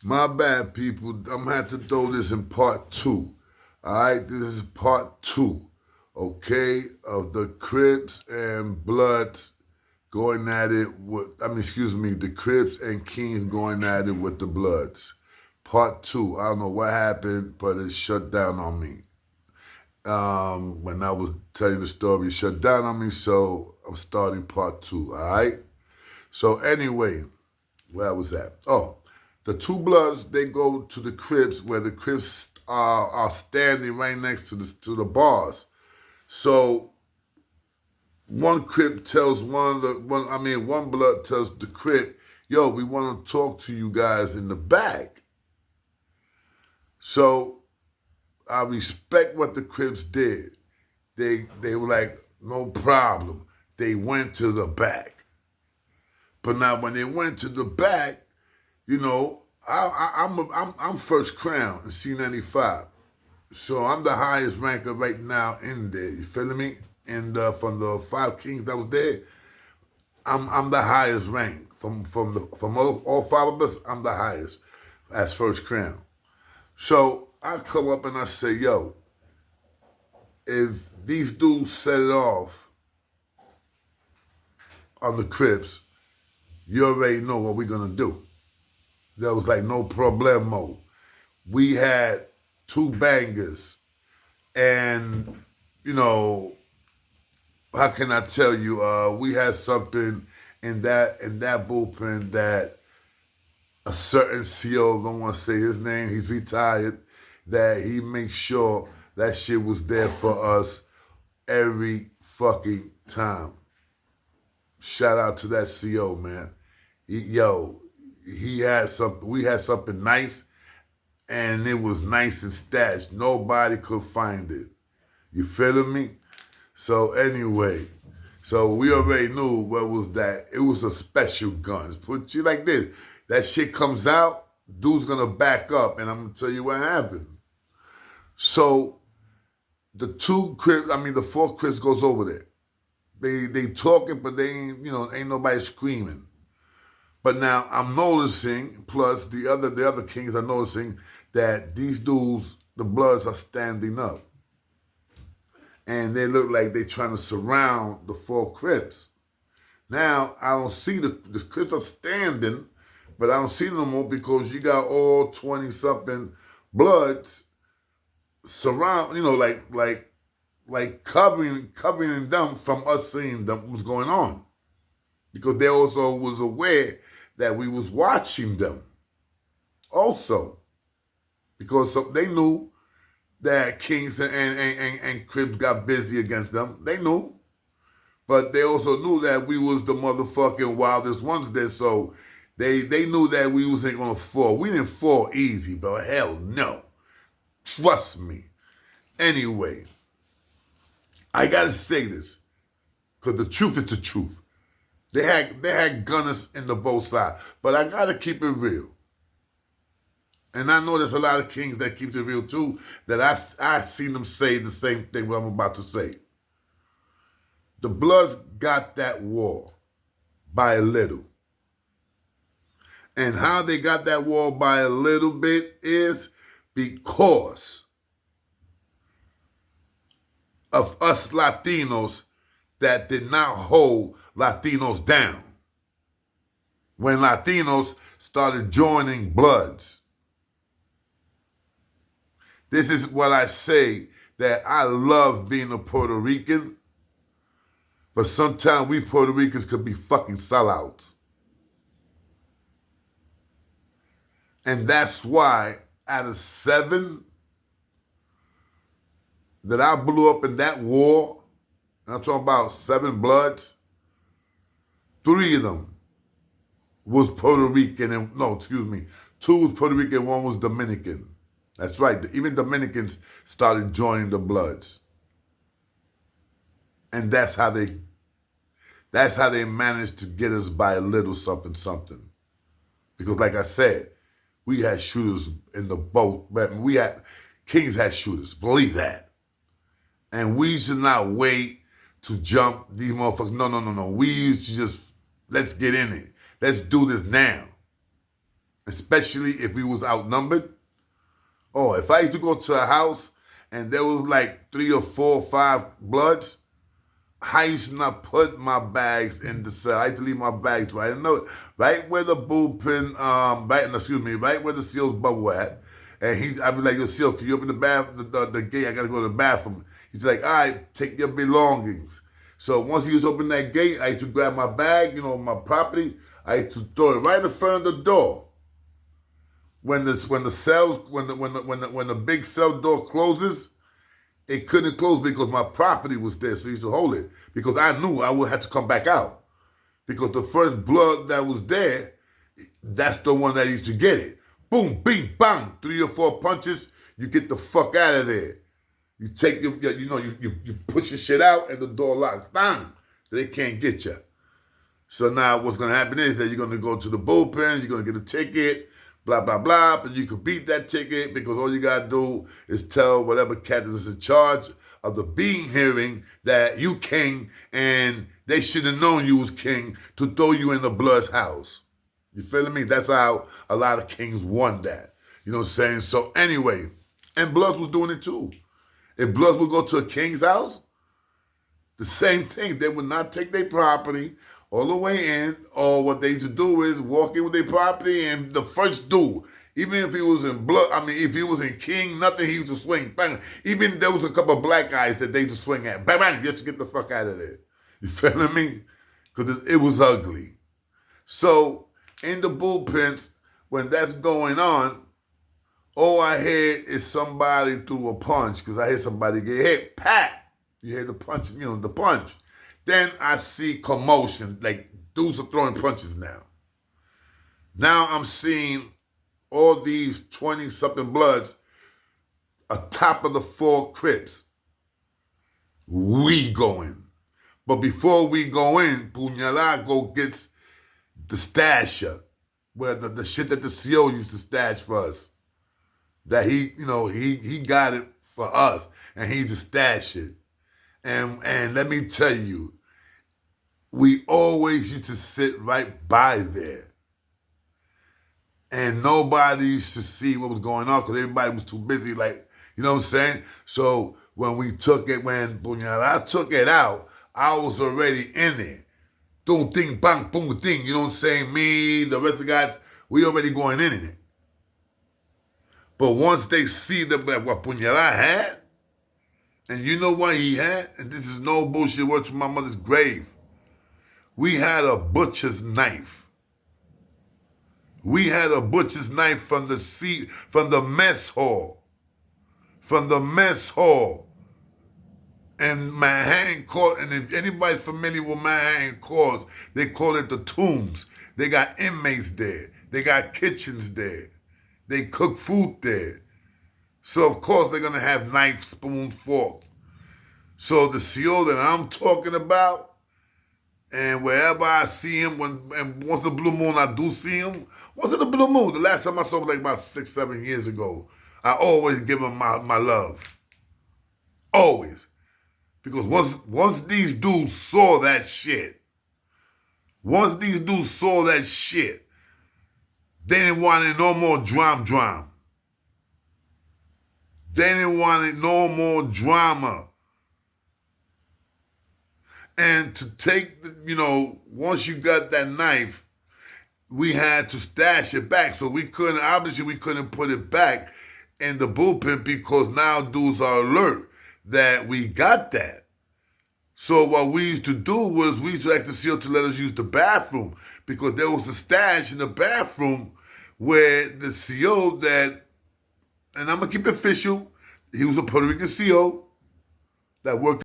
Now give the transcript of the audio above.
My bad, people. I'm gonna have to throw this in part two. All right, this is part two, okay, of the Crips and Bloods going at it with, excuse me, the Crips and Kings going at it with the Bloods. Part two. I don't know what happened, but it shut down on me. When I was telling the story, it shut down on me, so I'm starting part two, all right? So anyway, where was that? Oh, the two Bloods, they go to the Crips where the Crips are standing right next to the bars. So one Crip tells one Blood tells the Crip, yo, we want to talk to you guys in the back. So I respect what the Crips did. They were like, no problem. They went to the back. But now when they went to the back, you know, I'm first crown in C95, so I'm the highest ranker right now in there. You feeling me? And from the five kings that was there, I'm the highest rank from all five of us. I'm the highest as first crown. So I come up and I say, yo, if these dudes set it off on the Crips, you already know what we're gonna do. There was like no problemo. We had two bangers, and you know, how can I tell you? We had something in that bullpen that a certain CO, don't want to say his name, he's retired, that he makes sure that shit was there for us every fucking time. Shout out to that CO, man. He had something. We had something nice, and it was nice and stashed. Nobody could find it. You feeling me? So anyway, so we already knew what was that. It was a special gun. Put you like this. That shit comes out, dude's gonna back up, and I'm gonna tell you what happened. So the four Crips goes over there. They talking, but they ain't nobody screaming. But now I'm noticing, plus the other kings are noticing that these dudes, the Bloods, are standing up. And they look like they're trying to surround the four Crips. Now I don't see the Crips are standing, but I don't see them no more because you got all 20 something Bloods surround, like covering them from us seeing them what's going on, because they also was aware that we was watching them also, because they knew that Kings and Crips got busy against them. They knew. But they also knew that we was the motherfucking wildest ones there, so they knew that we wasn't gonna fall. We didn't fall easy, but hell no. Trust me. Anyway, I gotta say this, because the truth is the truth. They had gunners in the both sides, but I gotta keep it real. And I know there's a lot of kings that keep it real too, that I seen them say the same thing what I'm about to say. The Bloods got that war by a little. And how they got that war by a little bit is because of us Latinos that did not hold Latinos down. When Latinos started joining Bloods. This is what I say, that I love being a Puerto Rican, but sometimes we Puerto Ricans could be fucking sellouts. And that's why out of 7 that I blew up in that war, and I'm talking about 7 Bloods, 3 of them was Puerto Rican, and no, excuse me, 2 was Puerto Rican, 1 was Dominican. That's right, even Dominicans started joining the Bloods. And that's how they managed to get us by a little something something. Because like I said, we had shooters in the boat. Kings had shooters, believe that. And we should not wait to jump these motherfuckers. No. We used to just, let's get in it. Let's do this now. especially if we was outnumbered. Oh, if I used to go to a house and there was like 3 or 4 or 5 bloods, I used to not put my bags in the cell. I used to leave my bags right. I know right where the bullpen, right where the seal's bubble at. And I'd be like, yo, seal, can you open the gate? I gotta go to the bathroom. He's like, all right, take your belongings. So once he was opening that gate, I used to grab my bag, my property. I used to throw it right in front of the door. When the big cell door closes, it couldn't close because my property was there, so he used to hold it. Because I knew I would have to come back out. Because the first blood that was there, that's the one that used to get it. Boom, bing, bang, 3 or 4 punches, you get the fuck out of there. You take you push your shit out and the door locks. Bang! They can't get you. So now what's gonna happen is that you're gonna go to the bullpen, you're gonna get a ticket, blah, blah, blah, but you can beat that ticket because all you gotta do is tell whatever captain is in charge of the being hearing that you king and they should have known you was king to throw you in the Blood's house. You feeling me? That's how a lot of kings won that. You know what I'm saying? So anyway, and Bloods was doing it too. If Bloods would go to a king's house, the same thing. They would not take their property all the way in, or what they used to do is walk in with their property and the first dude, even if he was in if he was in king, nothing, he used to swing, bang. Even there was a couple of black guys that they used to swing at, bang, bang, just to get the fuck out of there. You feeling me? Because it was ugly. So in the bullpens, when that's going on, all I hear is somebody threw a punch because I hear somebody get hit. Pat! You hear the punch, the punch. Then I see commotion, like dudes are throwing punches now. Now I'm seeing all these 20-something Bloods atop of the 4 Crips. We go in. But before we go in, Puñalá gets the stasher, where the shit that the CO used to stash for us. That he got it for us, and he just stashed it. And let me tell you, we always used to sit right by there. And nobody used to see what was going on because everybody was too busy, like, you know what I'm saying? So when Puñalá took it out, I was already in there. Boom, ding, bang, boom, ding. You know what I'm saying? Me, the rest of the guys, we already going in it. But once they see what Puñalá had, and you know what he had, and this is no bullshit words from my mother's grave, we had a butcher's knife. We had a butcher's knife from the mess hall. From the mess hall. And Manhattan Court, and if anybody's familiar with Manhattan Courts, they call it the tombs. They got inmates there. They got kitchens there. They cook food there. So, of course, they're going to have knife, spoon, forks. So the CO that I'm talking about, and wherever I see him, and once the blue moon, I do see him. Once in the blue moon, the last time I saw him like about 6, 7 years ago, I always give him my love. Always. Because once these dudes saw that shit, they didn't want it no more drama. They didn't want it no more drama. And to take, once you got that knife, we had to stash it back. So we couldn't put it back in the bullpen because now dudes are alert that we got that. So what we used to do was we used to ask the CO to let us use the bathroom because there was a stash in the bathroom where the CO that, and I'm going to keep it official, he was a Puerto Rican CO that worked